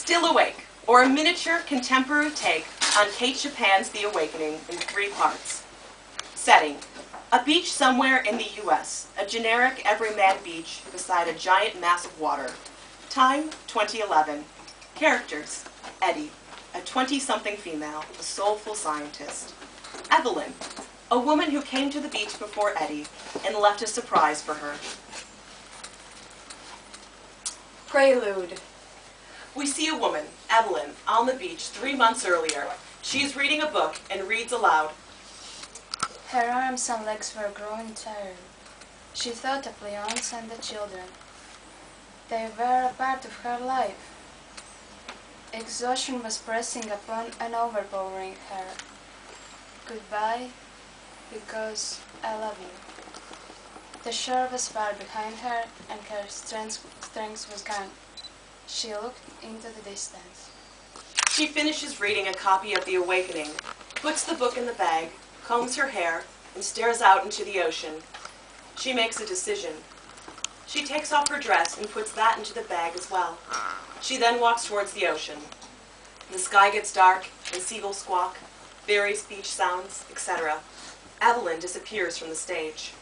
Still Awake, or a miniature contemporary take on Kate Chopin's The Awakening in 3 parts. Setting: a beach somewhere in the U.S., a generic everyman beach beside a giant mass of water. Time, 2011. Characters: Eddie, a 20-something female, a soulful scientist. Evelyn, a woman who came to the beach before Eddie and left a surprise for her. Prelude. We see a woman, Evelyn, on the beach 3 months earlier. She is reading a book and reads aloud. Her arms and legs were growing tired. She thought of Leonce and the children. They were a part of her life. Exhaustion was pressing upon and overpowering her. Goodbye, because I love you. The shore was far behind her, and her strength was gone. She looked into the distance. She finishes reading a copy of The Awakening, puts the book in the bag, combs her hair, and stares out into the ocean. She makes a decision. She takes off her dress and puts that into the bag as well. She then walks towards the ocean. The sky gets dark, and seagulls squawk, various beach sounds, etc. Evelyn disappears from the stage.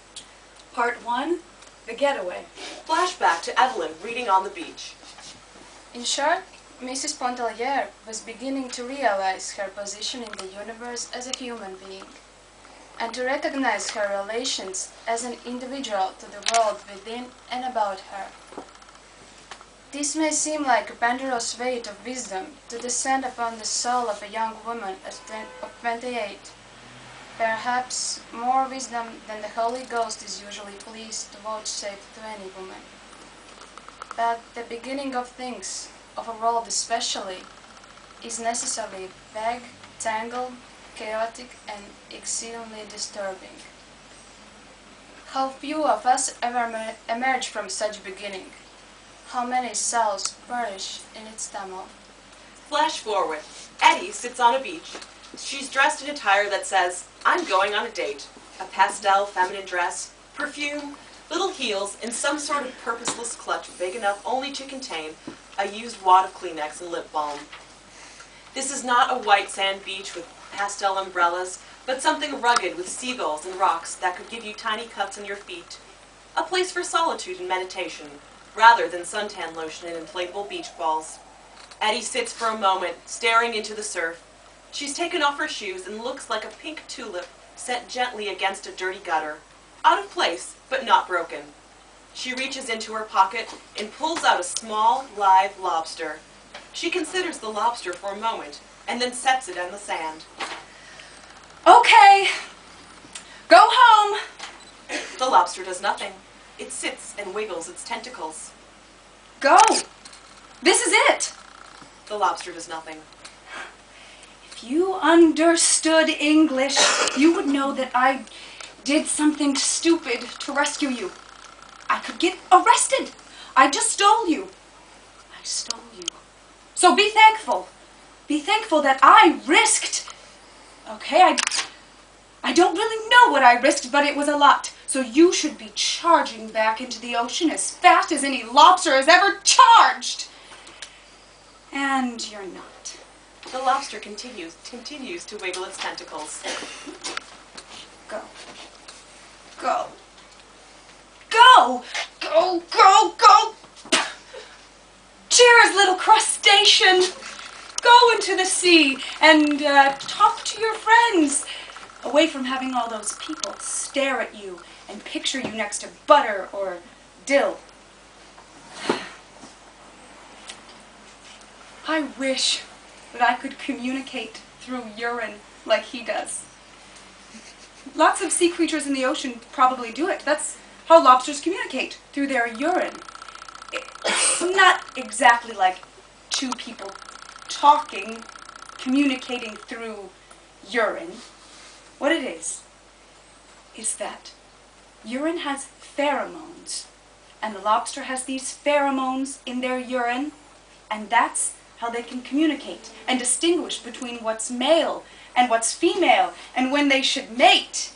Part 1, The Getaway. Flashback to Evelyn reading on the beach. In short, Mrs. Pontellier was beginning to realize her position in the universe as a human being, and to recognize her relations as an individual to the world within and about her. This may seem like a ponderous weight of wisdom to descend upon the soul of a young woman of 28. Perhaps more wisdom than the Holy Ghost is usually pleased to vouchsafe to any woman. But the beginning of things, of a world especially, is necessarily vague, tangled, chaotic, and exceedingly disturbing. How few of us ever emerge from such beginning? How many souls perish in its tumult? Flash forward. Eddie sits on a beach. She's dressed in attire that says, "I'm going on a date." A pastel feminine dress, perfume, little heels, and some sort of purposeless clutch big enough only to contain a used wad of Kleenex and lip balm. This is not a white sand beach with pastel umbrellas, but something rugged with seagulls and rocks that could give you tiny cuts on your feet. A place for solitude and meditation, rather than suntan lotion and inflatable beach balls. Eddie sits for a moment, staring into the surf. She's taken off her shoes and looks like a pink tulip set gently against a dirty gutter. Out of place, but not broken. She reaches into her pocket and pulls out a small, live lobster. She considers the lobster for a moment, and then sets it on the sand. Okay, go home. The lobster does nothing. It sits and wiggles its tentacles. Go. This is it. The lobster does nothing. If you understood English, you would know that I did something stupid to rescue you. I could get arrested. I just stole you. I stole you. So be thankful. Be thankful that I risked. Okay, I don't really know what I risked, but it was a lot. So you should be charging back into the ocean as fast as any lobster has ever charged. And you're not. The lobster continues to wiggle its tentacles. Go. Go. Go! Go, go, go! Cheers, little crustacean! Go into the sea and talk to your friends, away from having all those people stare at you and picture you next to butter or dill. I wish that I could communicate through urine like he does. Lots of sea creatures in the ocean probably do it. That's how lobsters communicate, through their urine. It's not exactly like two people talking, communicating through urine. What it is that urine has pheromones, and the lobster has these pheromones in their urine, and that's how they can communicate and distinguish between what's male and what's female and when they should mate.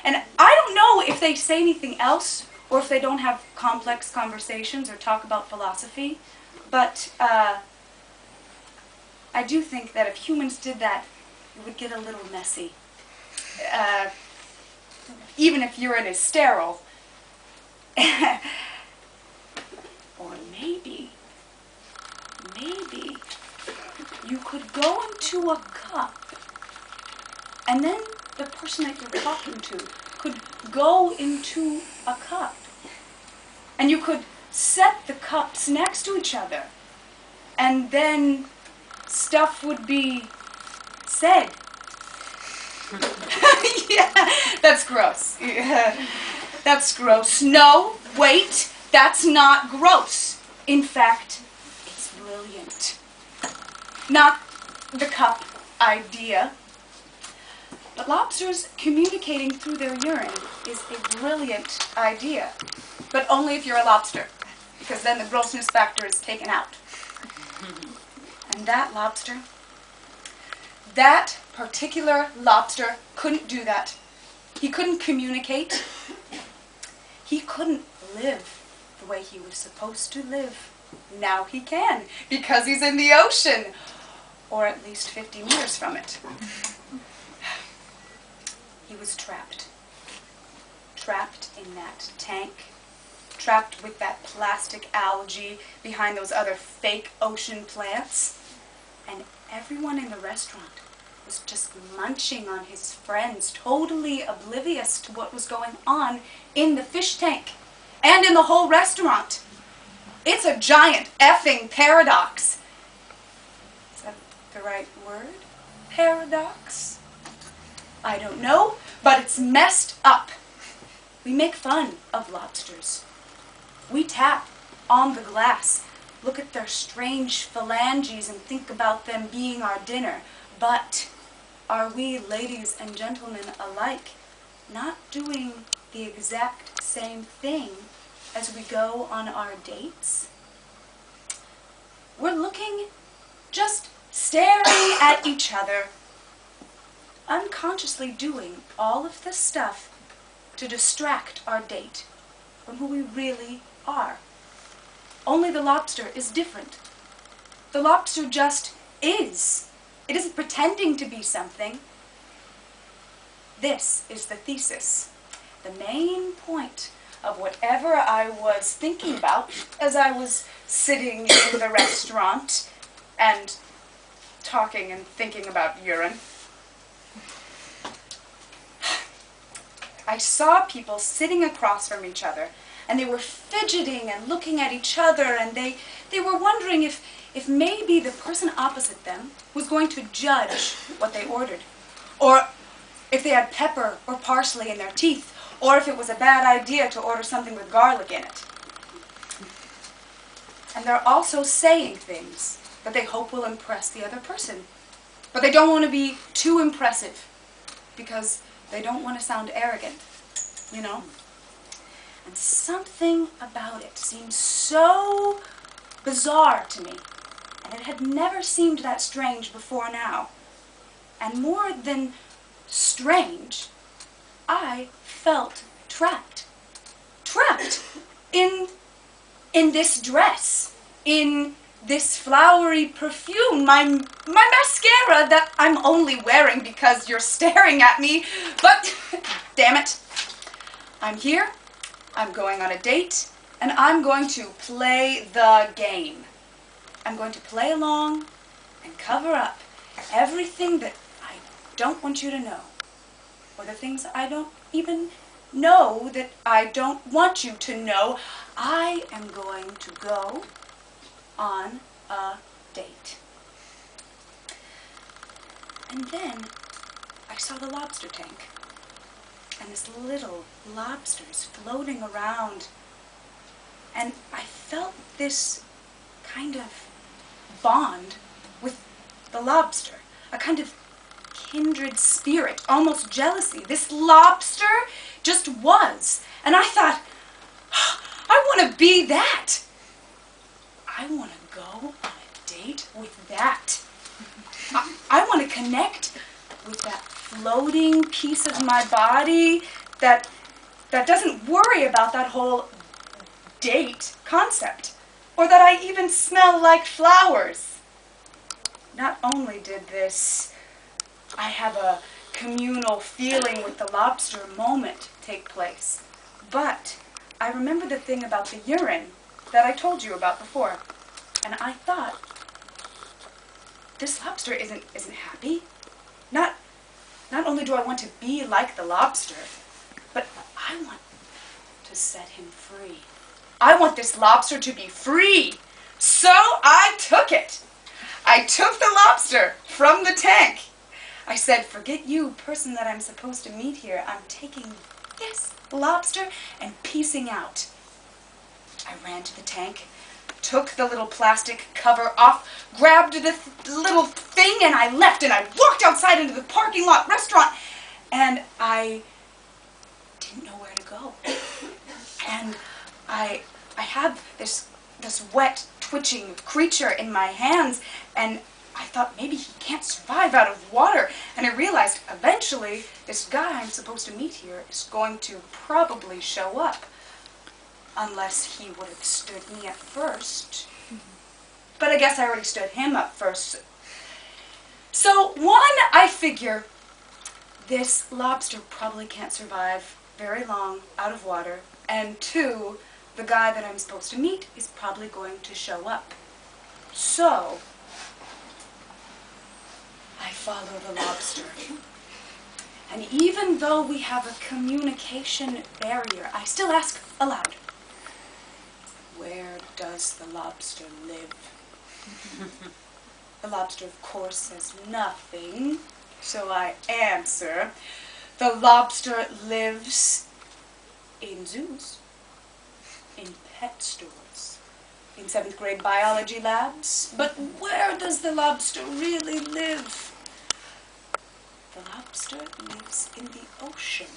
And I don't know if they say anything else or if they don't have complex conversations or talk about philosophy, But I do think that if humans did that, it would get a little messy. Even if urine is sterile. Or maybe you could go into a cup, and then the person that you're talking to could go into a cup. And you could set the cups next to each other, and then stuff would be said. Yeah, that's gross. Yeah, that's gross. No, wait, that's not gross. In fact, it's brilliant. Not the cup idea, but lobsters communicating through their urine is a brilliant idea. But only if you're a lobster, because then the grossness factor is taken out. And that lobster, that particular lobster couldn't do that. He couldn't communicate. He couldn't live the way he was supposed to live. Now he can, because he's in the ocean, or at least 50 meters from it. He was trapped. Trapped in that tank. Trapped with that plastic algae behind those other fake ocean plants. And everyone in the restaurant was just munching on his friends, totally oblivious to what was going on in the fish tank and in the whole restaurant. It's a giant effing paradox. Is that the right word? Paradox? I don't know, but it's messed up. We make fun of lobsters. We tap on the glass, look at their strange phalanges and think about them being our dinner. But are we, ladies and gentlemen alike, not doing the exact same thing as we go on our dates? We're looking, just staring at each other, unconsciously doing all of this stuff to distract our date from who we really are. Only the lobster is different. The lobster just is. It isn't pretending to be something. This is the thesis, the main point of whatever I was thinking about as I was sitting in the restaurant and talking and thinking about urine. I saw people sitting across from each other, and they were fidgeting and looking at each other, and they were wondering if maybe the person opposite them was going to judge what they ordered, or if they had pepper or parsley in their teeth, or if it was a bad idea to order something with garlic in it. And they're also saying things that they hope will impress the other person, but they don't want to be too impressive because they don't want to sound arrogant, you know? And something about it seemed so bizarre to me, and it had never seemed that strange before now. And more than strange, I felt trapped. Trapped in this dress, in this flowery perfume, my mascara that I'm only wearing because you're staring at me, but damn it, I'm here, I'm going on a date, and I'm going to play the game. I'm going to play along and cover up everything that I don't want you to know, or the things I don't even know that I don't want you to know. I am going to go on a date. And then I saw the lobster tank, and this little lobsters floating around, and I felt this kind of bond with the lobster, a kind of kindred spirit, almost jealousy. This lobster just was, and I thought, I want to be that. I want to go on a date with that. I want to connect with that floating piece of my body that doesn't worry about that whole date concept. or that I even smell like flowers. Not only did this, I have a communal feeling with the lobster moment take place, but I remember the thing about the urine that I told you about before, and I thought, this lobster isn't happy. Not only do I want to be like the lobster, but I want to set him free. I want this lobster to be free. So I took it. I took the lobster from the tank. I said, forget you, person that I'm supposed to meet here. I'm taking this lobster and piecing out. I ran to the tank, took the little plastic cover off, grabbed the little thing, and I left, and I walked outside into the parking lot restaurant, and I didn't know where to go. And I had this wet, twitching creature in my hands, and I thought maybe he can't survive out of water. And I realized eventually this guy I'm supposed to meet here is going to probably show up. Unless he would have stood me up first. But I guess I already stood him up first. So, one, I figure this lobster probably can't survive very long out of water. And two, the guy that I'm supposed to meet is probably going to show up. So, I follow the lobster. And even though we have a communication barrier, I still ask aloud, where does the lobster live? The lobster, of course, says nothing, so I answer, the lobster lives in zoos, in pet stores, in 7th grade biology labs. But where does the lobster really live? The lobster lives in the ocean,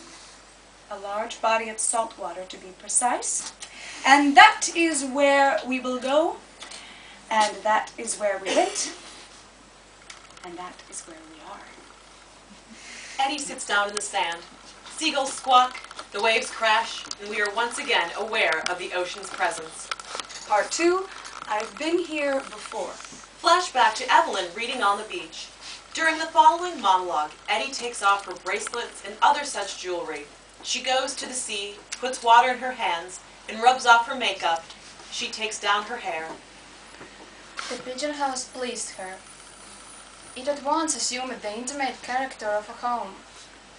a large body of salt water to be precise. And that is where we will go, and that is where we went, and that is where we are. Eddie sits down in the sand. Seagulls squawk, the waves crash, and we are once again aware of the ocean's presence. Part 2, I've been here before. Flashback to Evelyn reading on the beach. During the following monologue, Eddie takes off her bracelets and other such jewelry. She goes to the sea, puts water in her hands, and rubs off her makeup. She takes down her hair. The pigeon house pleased her. It at once assumed the intimate character of a home,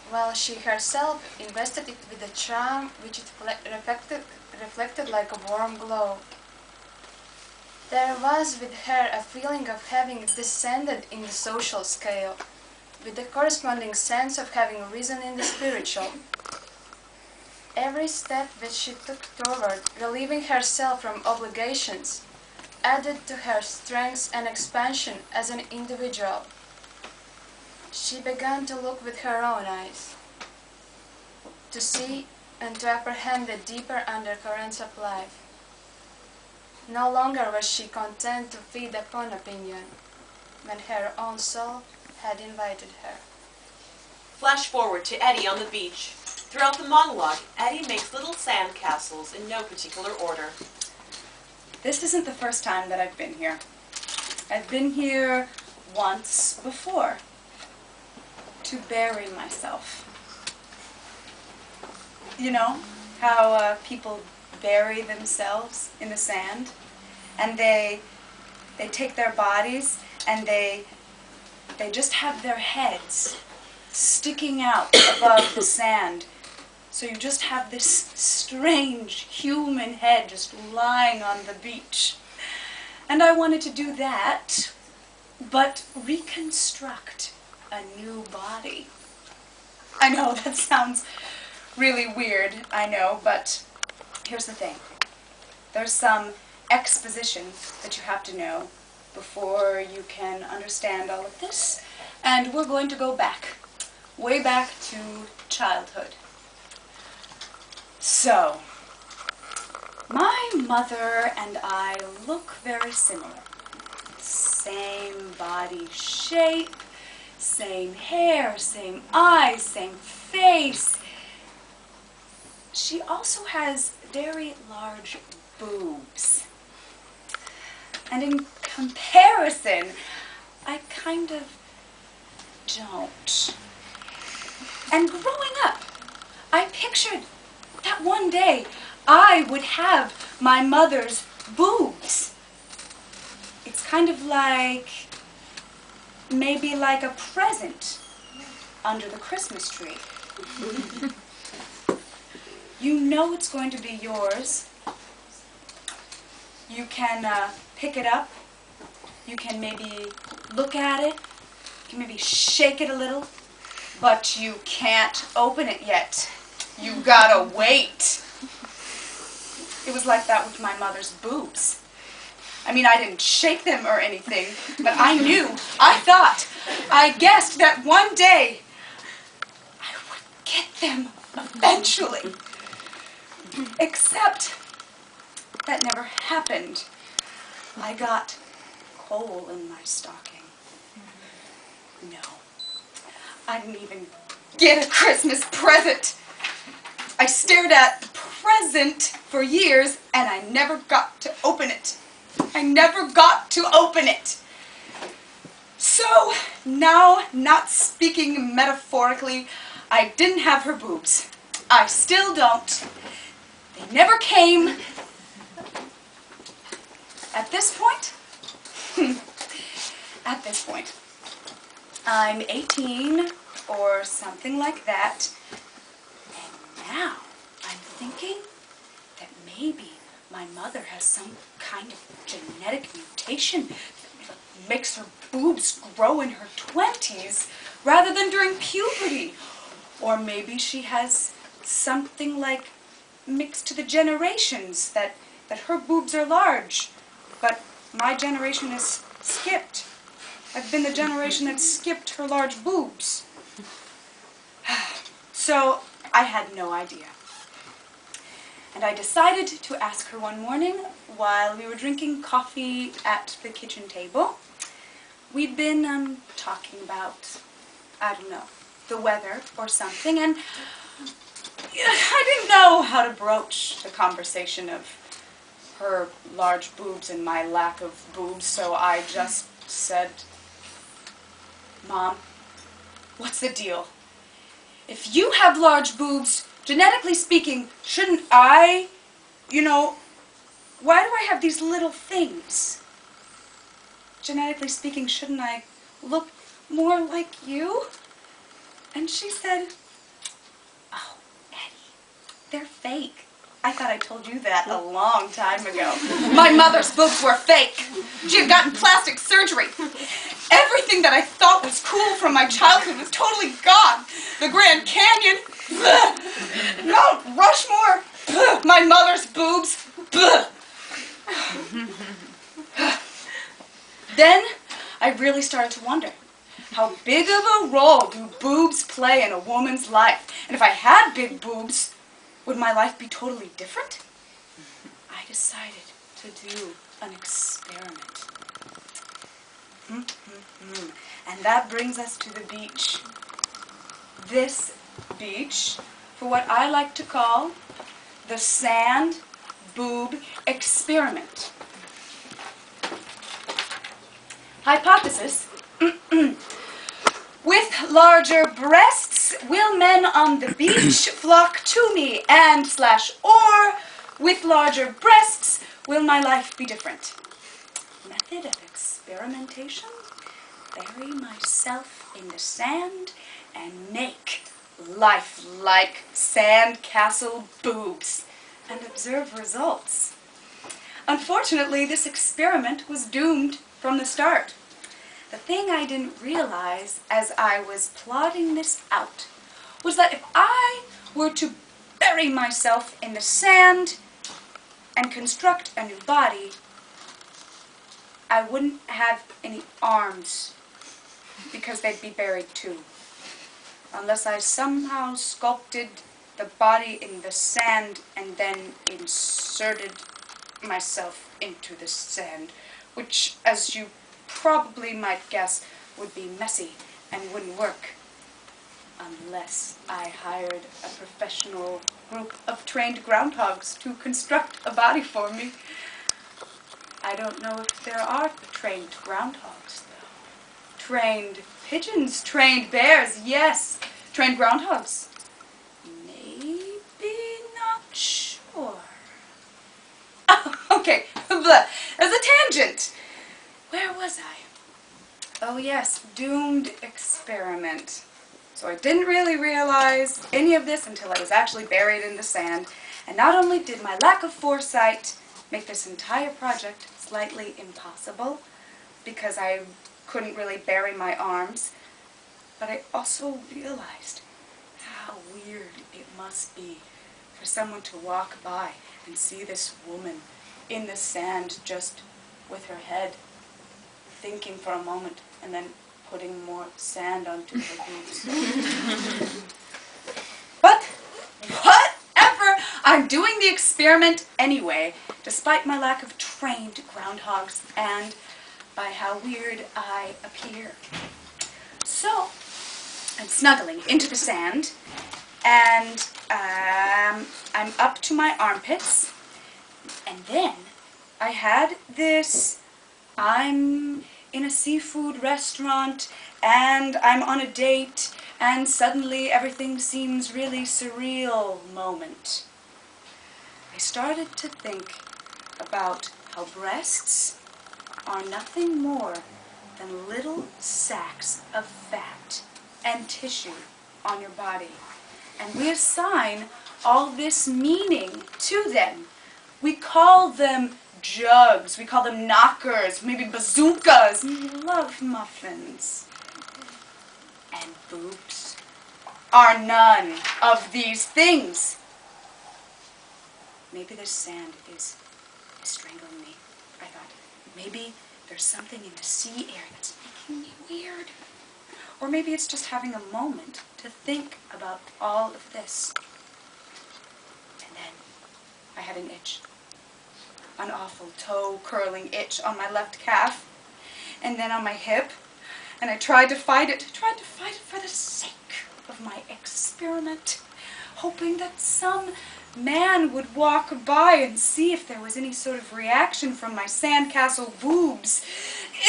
while she herself invested it with a charm which it reflected like a warm glow. There was with her a feeling of having descended in the social scale, with the corresponding sense of having risen in the spiritual. Every step which she took toward relieving herself from obligations added to her strength and expansion as an individual. She began to look with her own eyes, to see and to apprehend the deeper undercurrents of life. No longer was she content to feed upon opinion, when her own soul had invited her. Flash forward to Eddie on the beach. Throughout the monologue, Eddie makes little sand castles in no particular order. This isn't the first time that I've been here. I've been here once before, to bury myself. You know how people bury themselves in the sand? And they take their bodies and they just have their heads sticking out above the sand. So you just have this strange human head just lying on the beach. And I wanted to do that, but reconstruct a new body. I know, that sounds really weird, I know, but here's the thing. There's some exposition that you have to know before you can understand all of this. And we're going to go back, way back to childhood. So, my mother and I look very similar. Same body shape, same hair, same eyes, same face. She also has very large boobs. And in comparison, I kind of don't. And growing up, I pictured that one day I would have my mother's boobs. It's kind of like, maybe like a present under the Christmas tree. You know it's going to be yours. You can pick it up. You can maybe look at it. You can maybe shake it a little. But you can't open it yet. You gotta wait. It was like that with my mother's boobs. I mean, I didn't shake them or anything, but I knew, I guessed that one day I would get them eventually. Except that never happened. I got coal in my stocking. No. I didn't even get a Christmas present. I stared at the present for years and I never got to open it. I never got to open it. So now, not speaking metaphorically, I didn't have her boobs. I still don't. They never came. At this point, I'm 18 or something like that. And now I'm thinking that maybe my mother has some kind of genetic mutation that makes her boobs grow in her 20s rather than during puberty. Or maybe she has something like mixed to the generations, that her boobs are large, but my generation is skipped. I've been the generation that skipped her large boobs. So I had no idea. And I decided to ask her one morning while we were drinking coffee at the kitchen table. We'd been talking about, I don't know, the weather or something, and I didn't know how to broach the conversation of her large boobs and my lack of boobs, so I just said, Mom, what's the deal? If you have large boobs, genetically speaking, shouldn't I, why do I have these little things? Genetically speaking, shouldn't I look more like you? And she said, oh, Eddie, they're fake. I thought I told you that a long time ago. My mother's boobs were fake. She had gotten plastic surgery. Everything that I thought was cool from my childhood was totally gone. The Grand Canyon, Mount Rushmore, my mother's boobs. Then I really started to wonder, how big of a role do boobs play in a woman's life? And if I had big boobs, would my life be totally different? I decided to do an experiment. And that brings us to the beach. This beach, for what I like to call the sand boob experiment. Hypothesis. With larger breasts, will men on the beach flock to me? And / or, with larger breasts, will my life be different? Method of experimentation? Bury myself in the sand and make lifelike sandcastle boobs and observe results. Unfortunately, this experiment was doomed from the start. The thing I didn't realize as I was plotting this out was that if I were to bury myself in the sand and construct a new body, I wouldn't have any arms because they'd be buried too. Unless I somehow sculpted the body in the sand and then inserted myself into the sand, which, as you probably might guess, would be messy and wouldn't work unless I hired a professional group of trained groundhogs to construct a body for me. I don't know if there are trained groundhogs, though. Trained pigeons, trained bears, yes. Trained groundhogs. Maybe not sure. Oh, okay, blah. There's a tangent. Where was I? Oh yes, doomed experiment. So I didn't really realize any of this until I was actually buried in the sand. And not only did my lack of foresight make this entire project slightly impossible, because I couldn't really bury my arms, but I also realized how weird it must be for someone to walk by and see this woman in the sand just with her head, thinking for a moment, and then putting more sand onto her boobs. But whatever! I'm doing the experiment anyway, despite my lack of trained groundhogs and by how weird I appear. So, I'm snuggling into the sand, and I'm up to my armpits, and then I had this, I'm in a seafood restaurant, and I'm on a date, and suddenly everything seems really surreal moment. I started to think about how breasts are nothing more than little sacs of fat and tissue on your body. And we assign all this meaning to them. We call them jugs, we call them knockers, maybe bazookas, love muffins. And boobs are none of these things. Maybe this sand is strangling me, I thought. Maybe there's something in the sea air that's making me weird. Or maybe it's just having a moment to think about all of this. And then I had an itch. An awful toe-curling itch on my left calf. And then on my hip. And I tried to fight it. Tried to fight it for the sake of my experiment. Hoping that some man would walk by and see if there was any sort of reaction from my sandcastle boobs.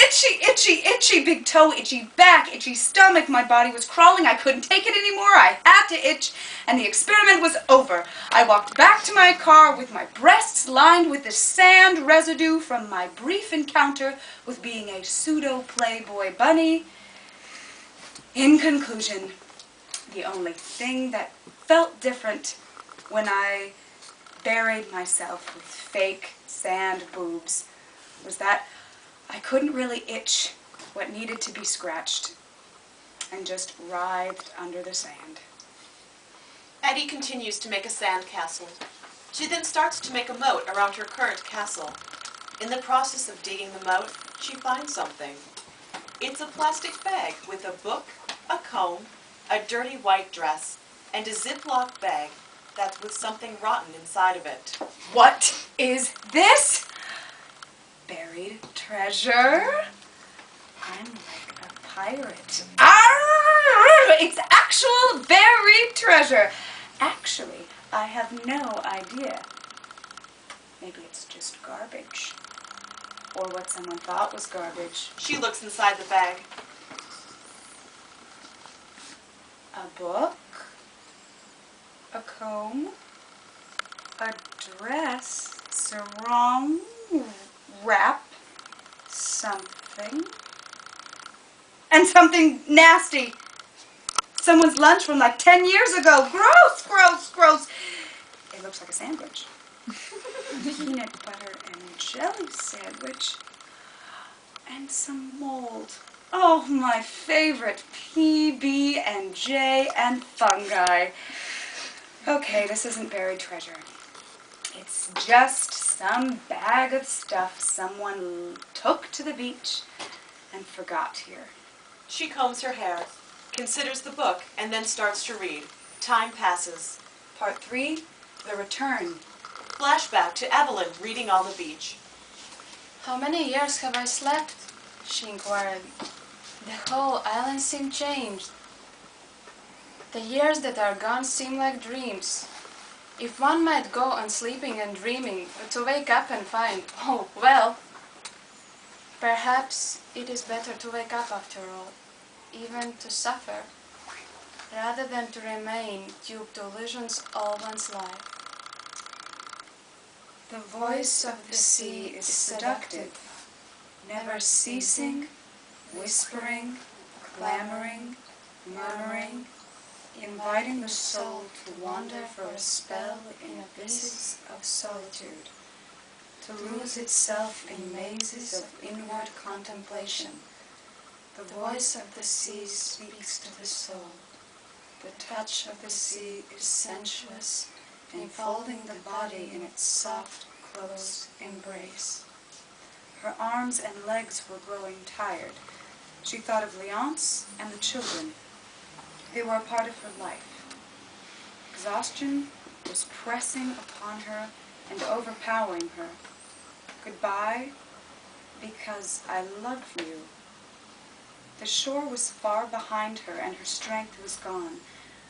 Itchy, itchy, itchy, big toe, itchy back, itchy stomach. My body was crawling. I couldn't take it anymore. I had to itch, and the experiment was over. I walked back to my car with my breasts lined with the sand residue from my brief encounter with being a pseudo-playboy bunny. In conclusion, the only thing that felt different when I buried myself with fake sand boobs was that I couldn't really itch what needed to be scratched and just writhed under the sand. Eddie continues to make a sand castle. She then starts to make a moat around her current castle. In the process of digging the moat, she finds something. It's a plastic bag with a book, a comb, a dirty white dress, and a Ziploc bag that's with something rotten inside of it. What is this? Buried treasure? I'm like a pirate. It's actual buried treasure. Actually, I have no idea. Maybe it's just garbage. Or what someone thought was garbage. She looks inside the bag. A book, a comb, a dress, sarong, wrap, something, and something nasty. Someone's lunch from like 10 years ago. Gross, gross, gross. It looks like a sandwich. Peanut butter and jelly sandwich. And some mold. Oh, my favorite PB and J and fungi. Okay, this isn't buried treasure. It's just some bag of stuff someone took to the beach and forgot here. She combs her hair, considers the book, and then starts to read. Time passes. Part 3, The Return. Flashback to Evelyn reading on the beach. How many years have I slept? She inquired. The whole island seemed changed. The years that are gone seem like dreams. If one might go on sleeping and dreaming, to wake up and find, oh, well, Perhaps it is better to wake up after all, even to suffer, rather than to remain duped to illusions all one's life. The voice of the sea is seductive, never ceasing, whispering, clamoring, murmuring, inviting the soul to wander for a spell in abysses of solitude, to lose itself in mazes of inward contemplation. The voice of the sea speaks to the soul. The touch of the sea is sensuous, enfolding the body in its soft, close embrace. Her arms and legs were growing tired. She thought of Leonce and the children. They were a part of her life. Exhaustion was pressing upon her and overpowering her. Goodbye, because I love you. The shore was far behind her and her strength was gone.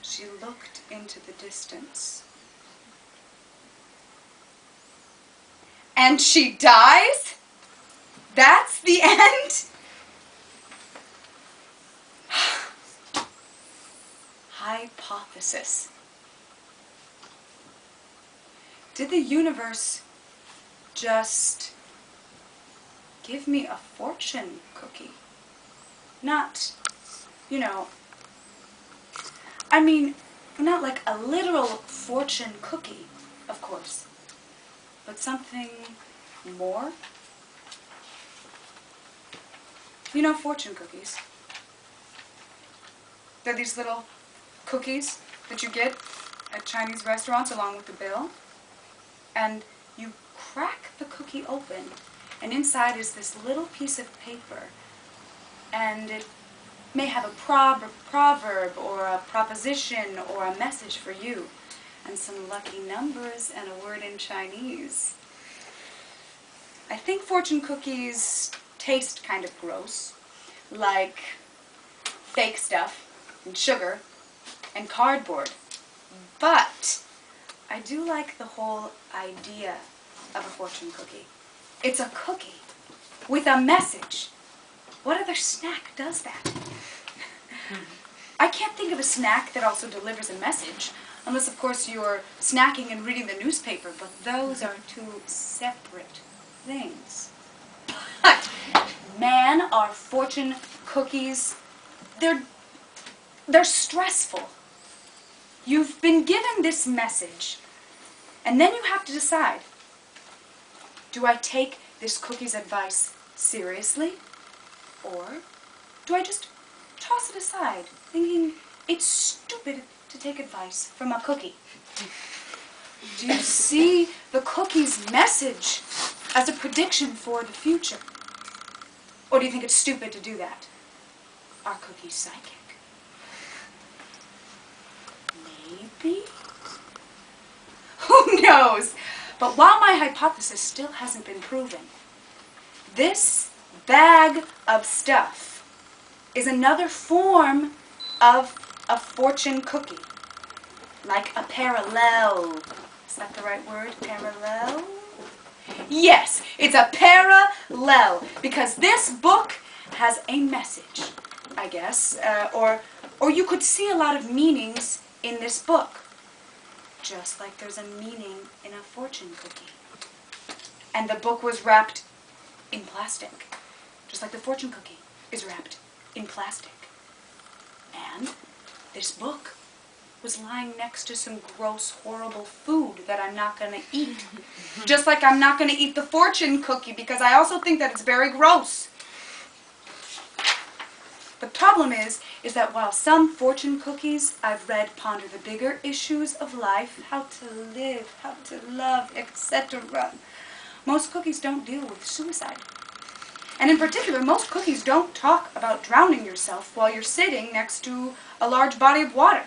She looked into the distance. And she dies? That's the end? Hypothesis. Did the universe just give me a fortune cookie? Not, not like a literal fortune cookie, of course, but something more? Fortune cookies. They're these little cookies that you get at Chinese restaurants along with the bill. And you crack the cookie open, and inside is this little piece of paper. And it may have a proverb or a proposition or a message for you, and some lucky numbers and a word in Chinese. I think fortune cookies taste kind of gross, like fake stuff and sugar and cardboard. But I do like the whole idea of a fortune cookie. It's a cookie with a message. What other snack does that? I can't think of a snack that also delivers a message, unless, of course, you're snacking and reading the newspaper, but those are two separate things. But, man, are fortune cookies, they're stressful. You've been given this message, and then you have to decide, do I take this cookie's advice seriously, or do I just toss it aside, thinking it's stupid to take advice from a cookie? Do you see the cookie's message as a prediction for the future? Or do you think it's stupid to do that? Are cookies psychic? Maybe? Who knows? But while my hypothesis still hasn't been proven, this bag of stuff is another form of a fortune cookie. Like a parallel. Is that the right word? Parallel? Yes, it's a parallel, because this book has a message, I guess, or you could see a lot of meanings in this book, just like there's a meaning in a fortune cookie. And the book was wrapped in plastic, just like the fortune cookie is wrapped in plastic. And this book was lying next to some gross, horrible food that I'm not going to eat. Just like I'm not going to eat the fortune cookie, because I also think that it's very gross. The problem is that while some fortune cookies I've read ponder the bigger issues of life, how to live, how to love, etc., most cookies don't deal with suicide. And in particular, most cookies don't talk about drowning yourself while you're sitting next to a large body of water.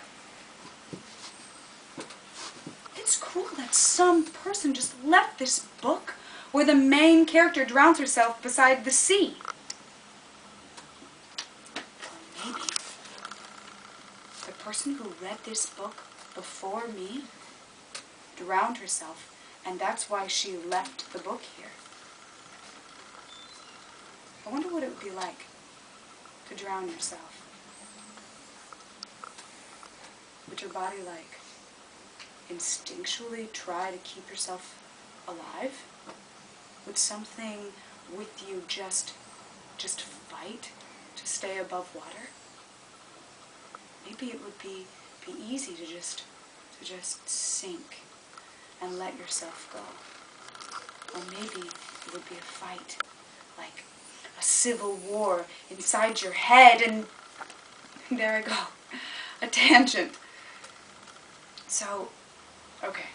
It's cruel that some person just left this book where the main character drowns herself beside the sea. Or maybe the person who read this book before me drowned herself, and that's why she left the book here. I wonder what it would be like to drown yourself. Would your body, like, instinctually try to keep yourself alive? Would something with you just fight to stay above water? Maybe it would be easy to just sink and let yourself go. Or maybe it would be a fight, like a civil war inside your head, and there I go, a tangent. So, okay,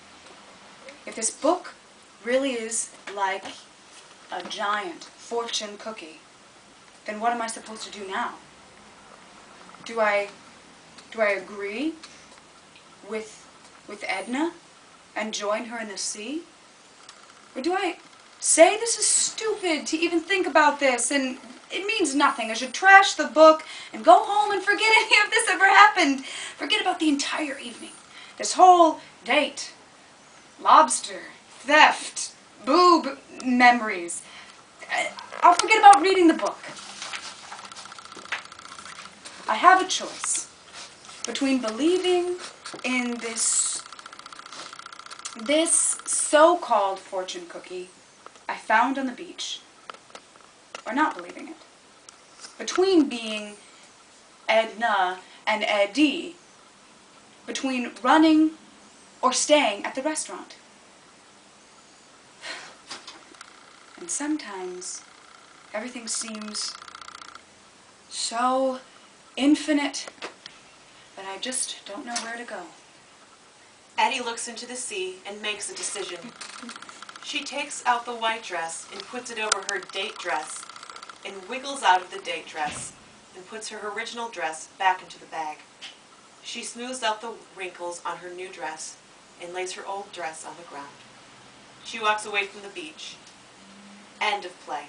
if this book really is like a giant fortune cookie, then what am I supposed to do now? Do I agree with Edna and join her in the sea? Or do I say this is stupid to even think about this and it means nothing? I should trash the book and go home and forget any of this ever happened. Forget about the entire evening. This whole date. Lobster. Theft. Boob memories. I'll forget about reading the book. I have a choice between believing in this so-called fortune cookie I found on the beach, or not believing it. Between being Edna and Eddie. Between running or staying at the restaurant. And sometimes everything seems so infinite that I just don't know where to go. Eddie looks into the sea and makes a decision. She takes out the white dress and puts it over her date dress and wiggles out of the date dress and puts her original dress back into the bag. She smooths out the wrinkles on her new dress and lays her old dress on the ground. She walks away from the beach. End of play.